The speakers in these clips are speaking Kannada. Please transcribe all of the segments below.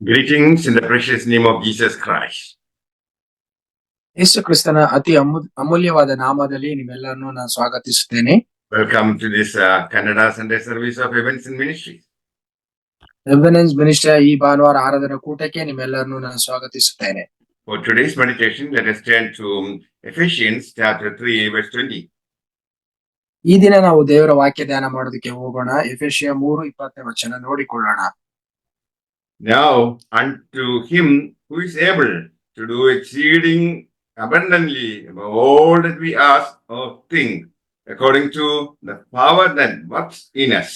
Greetings in the precious name of Jesus Christ. ಯೇಸು ಕ್ರಿಸ್ತನ ಅತಿ ಅಮೂಲ್ಯವಾದ ನಾಮದಲ್ಲಿ ನಿಮ್ಮೆಲ್ಲರನ್ನು ನಾನು ಸ್ವಾಗತಿಸುತ್ತೇನೆ. Welcome to this Kannada Sunday service of Events and Ministries. Ebenezer minister ಈ ಭಾನುವಾರ ಆರಾಧನಾ ಕೂಟಕ್ಕೆ ನಿಮ್ಮೆಲ್ಲರನ್ನು ನಾನು ಸ್ವಾಗತಿಸುತ್ತೇನೆ. For today's meditation, let us turn to Ephesians chapter 3 verse 20. ಈ ದಿನ ನಾವು ದೇವರ ವಾಕ್ಯ ಧ್ಯಾನ ಮಾಡೋದಕ್ಕೆ ಹೋಗೋಣ. ಎಫೆಸಿಯ 3:20 ವಚನ ನೋಡಿಕೊಳ್ಳೋಣ. Now unto him who is able to do exceeding abundantly above all that we ask or think, according to the power that works in us.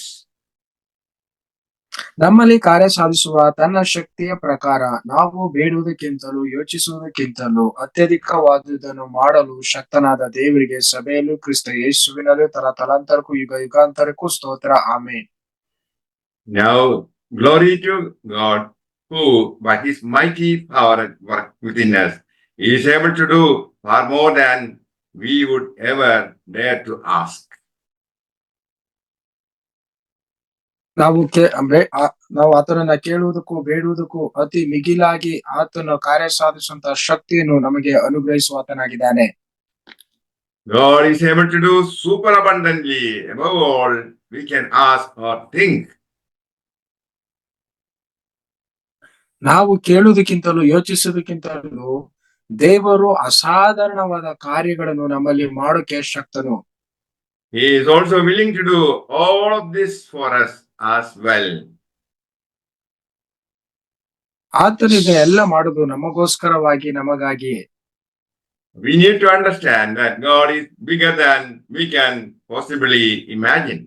ನಮ್ಮಲ್ಲಿ ಕಾರ್ಯ ಸಾಧಿಸುವ ತನ್ನ ಶಕ್ತಿಯ ಪ್ರಕಾರ ನಾವು ಬೇಡುವುದಕ್ಕಿಂತಲೂ ಯೋಚಿಸುವುದಕ್ಕಿಂತಲೂ ಅತ್ಯಧಿಕವಾದುದನ್ನು ಮಾಡಲು ಶಕ್ತನಾದ ದೇವರಿಗೆ ಸಭೆಯಲ್ಲೂ ಕ್ರಿಸ್ತ ಯೇಸುವಿನಲ್ಲೂ ತಲಾಂತರಕ್ಕೂ ಯುಗ ಯುಗಾಂತರಕ್ಕೂ ಸ್ತೋತ್ರ. Amen. Now glory to God, who by his mighty power at work within us is able to do far more than we would ever dare to ask. ನಾವು ಆತನನ್ನ ಕೇಳುವುದಕ್ಕೂ ಬೇಡುವುದಕ್ಕೂ ಅತಿ ಮಿಗಿಲಾಗಿ ಆತನು ಕಾರ್ಯ ಸಾಧಿಸುವಂತಹ ಶಕ್ತಿಯನ್ನು ನಮಗೆ ಅನುಗ್ರಹಿಸುವ ಆತನಾಗಿದ್ದಾನೆ. God is able to do super abundantly above all we can ask or think. ನಾವು ಕೇಳುವುದಕ್ಕಿಂತಲೂ ಯೋಚಿಸುವುದಕ್ಕಿಂತಲೂ ದೇವರು ಅಸಾಧಾರಣವಾದ ಕಾರ್ಯಗಳನ್ನು ನಮ್ಮಲ್ಲಿ ಮಾಡೋಕೆ ಶಕ್ತನು. He is also willing to do all of this for us as well. ಆತನು ಇದೆಲ್ಲ ಮಾಡುವುದು ನಮಗೋಸ್ಕರವಾಗಿ, ನಮಗಾಗಿ. We need to understand that God is bigger than we can possibly imagine.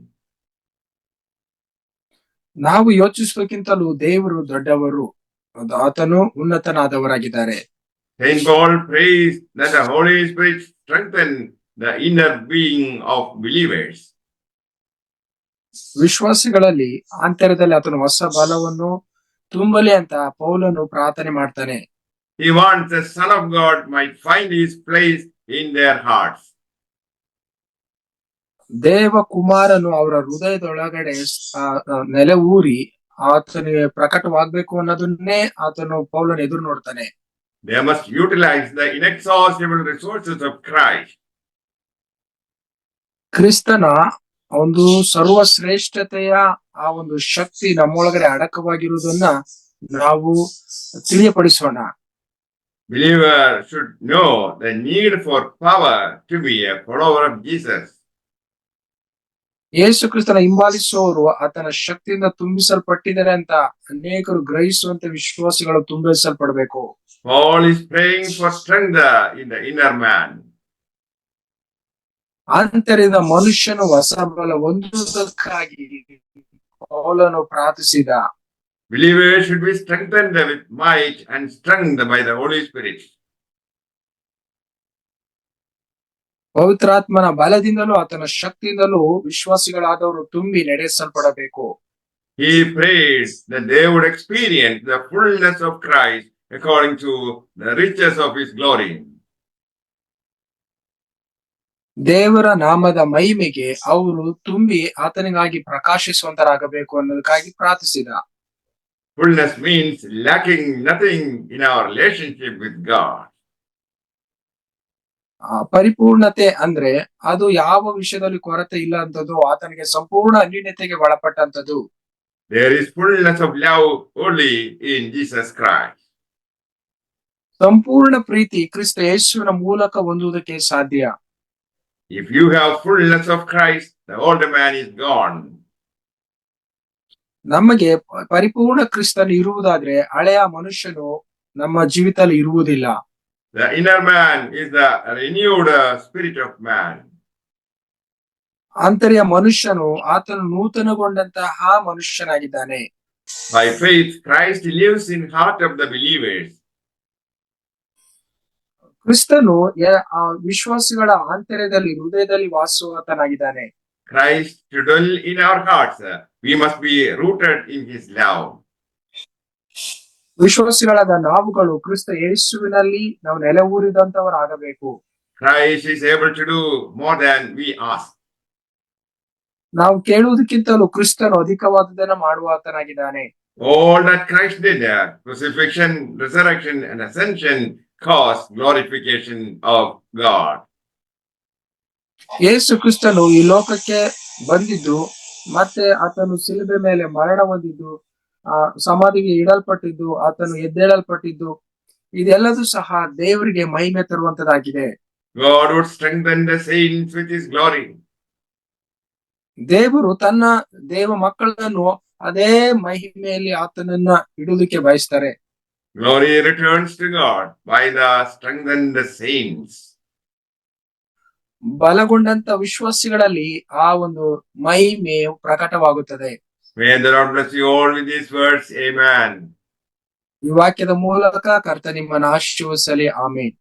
ನಾವು ಯೋಚಿಸುವುದಕ್ಕಿಂತಲೂ ದೇವರು ದೊಡ್ಡವರು, ಆತನು ಉನ್ನತನಾದವರಾಗಿದ್ದಾರೆ. Saint Paul prays that the Holy Spirit strengthen the inner being of believers. ವಿಶ್ವಾಸಿಗಳಲ್ಲಿ ಆಂತರ್ಯದಲ್ಲಿ ಆತನು ಹೊಸ ಬಲವನ್ನು ತುಂಬಲಿ ಅಂತ ಪೌಲನು ಪ್ರಾರ್ಥನೆ ಮಾಡ್ತಾನೆ. He wants the Son of God might find his place in their hearts. ದೇವ ಕುಮಾರನು ಅವರ ಹೃದಯದೊಳಗಡೆ ನೆಲೆ ಊರಿ ಆತನಿಗೆ ಪ್ರಕಟವಾಗಬೇಕು ಅನ್ನೋದನ್ನೇ ಆತನು ಪೌಲನು ಎದುರು ನೋಡ್ತಾನೆ. They must utilize the inexhaustible resources of Christ. ಕ್ರಿಸ್ತನ ಒಂದು ಸರ್ವಶ್ರೇಷ್ಠತೆಯ ಆ ಒಂದು ಶಕ್ತಿ ನಮ್ಮೊಳಗಡೆ ಅಡಕವಾಗಿರುವುದನ್ನ ನಾವು ತಿಳಿಯಪಡಿಸೋಣ. Believer should know the need for power to be a follower of Jesus. ಯೇಸು ಕ್ರಿಸ್ತನ ಹಿಂಬಾಲಿಸುವವರು ಆತನ ಶಕ್ತಿಯಿಂದ ತುಂಬಿಸಲ್ಪಟ್ಟಿದ್ದಾರೆ ಅಂತ ಅನೇಕರು ಗ್ರಹಿಸುವಂತ ವಿಶ್ವಾಸಿಗಳು ತುಂಬಿಸಲ್ಪಡಬೇಕು. Paul is praying for strength in the inner man. ಆಂತರ್ಯದ ಮನುಷ್ಯನು ಹೊಸ ಬಲ ಹೊಂದುವುದಕ್ಕಾಗಿ ಪೌಲನು ಪ್ರಾರ್ಥಿಸಿದ. Believers should be strengthened with might and strength by the Holy Spirit. ಪವಿತ್ರಾತ್ಮನ ಬಲದಿಂದಲೂ ಆತನ ಶಕ್ತಿಯಿಂದಲೂ ವಿಶ್ವಾಸಿಗಳಾದವರು ತುಂಬಿ ನಡೆಸಲ್ಪಡಬೇಕು. He prays that they would experience the fullness of Christ according to the riches of his glory. ದೇವರ ನಾಮದ ಮಹಿಮೆಗೆ ಅವರು ತುಂಬಿ ಆತನಿಗಾಗಿ ಪ್ರಕಾಶಿಸುವಂತರಾಗಬೇಕು ಅನ್ನೋದಕ್ಕಾಗಿ ಪ್ರಾರ್ಥಿಸಿದ. Fullness means lacking nothing in our relationship with God. ಪರಿಪೂರ್ಣತೆ ಅಂದ್ರೆ ಅದು ಯಾವ ವಿಷಯದಲ್ಲಿ ಕೊರತೆ ಇಲ್ಲ ಅಂತದ್ದು, ಆತನಿಗೆ ಸಂಪೂರ್ಣ ಅನ್ಯೋನ್ಯತೆಗೆ ಒಳಪಟ್ಟಂತದ್ದು. There is fullness of love only in Jesus Christ. ಸಂಪೂರ್ಣ ಪ್ರೀತಿ ಕ್ರಿಸ್ತ ಯೇಸುವಿನ ಮೂಲಕ ಹೊಂದುವುದಕ್ಕೆ ಸಾಧ್ಯ. If you have fullness of Christ, the old man is gone. ನಮಗೆ ಪರಿಪೂರ್ಣ ಕ್ರಿಸ್ತನು ಇರುವುದಾದ್ರೆ ಹಳೆಯ ಮನುಷ್ಯನು ನಮ್ಮ ಜೀವಿತದಲ್ಲಿ ಇರುವುದಿಲ್ಲ. The inner man is the renewed spirit of man. ಆಂತರ್ಯ ಮನುಷ್ಯನು ಆತನು ನೂತನಗೊಂಡಂತಹ ಮನುಷ್ಯನಾಗಿದ್ದಾನೆ. By faith, Christ lives in heart of the believers. ಕ್ರಿಸ್ತನು ವಿಶ್ವಾಸಿಗಳ ಆಂತರ್ಯದಲ್ಲಿ, ಹೃದಯದಲ್ಲಿ ವಾಸುವಾತನಾಗಿದ್ದಾನೆ. Christ to dwell in our hearts, we must be rooted in his love. ವಿಶ್ವಾಸಿಗಳಾದ ನಾವುಗಳು ಕ್ರಿಸ್ತ ಯೇಸುವಿನಲ್ಲಿ ನಾವು ನೆಲೆ ಊರಿದಂತವರಾಗಬೇಕು. Christ is able to do more than we ask. ನಾವು ಕೇಳುವುದಕ್ಕಿಂತಲೂ ಕ್ರಿಸ್ತನು ಅಧಿಕವಾದದನ್ನ ಮಾಡುವ ಆತನಾಗಿದ್ದಾನೆ. All that Christ did there, crucifixion, resurrection, and ascension, caused glorification of God. ಯೇಸು ಕ್ರಿಸ್ತನು ಈ ಲೋಕಕ್ಕೆ ಬಂದಿದ್ದು, ಮತ್ತೆ ಆತನು ಶಿಲುಬೆ ಮೇಲೆ ಮರಣ ಹೊಂದಿದ್ದು, ಸಮಾಧಿಗೆ ಇಡಲ್ಪಟ್ಟಿದ್ದು, ಆತನು ಎದ್ದೇಳಲ್ಪಟ್ಟಿದ್ದು, ಇದೆಲ್ಲದೂ ಸಹ ದೇವರಿಗೆ ಮಹಿಮೆ ತರುವಂತದಾಗಿದೆ. God would strengthen the saints with his glory. ದೇವರು ತನ್ನ ದೇವ ಮಕ್ಕಳನ್ನು ಅದೇ ಮಹಿಮೆಯಲ್ಲಿ ಆತನನ್ನ ಇಡುವುದಕ್ಕೆ ಬಯಸ್ತಾರೆ. Glory returns to God by the strengthened saints. ಬಲಗೊಂಡಂತ ವಿಶ್ವಾಸಿಗಳಲ್ಲಿ ಆ ಒಂದು ಮಹಿಮೆಯು ಪ್ರಕಟವಾಗುತ್ತದೆ. May the Lord bless you all with these words. Amen. ಈ ವಾಕ್ಯದ ಮೂಲಕ ಕರ್ತ ನಿಮ್ಮನ್ನು ಆಶೀರ್ವದಿಸಲಿ. ಆಮೆನ್.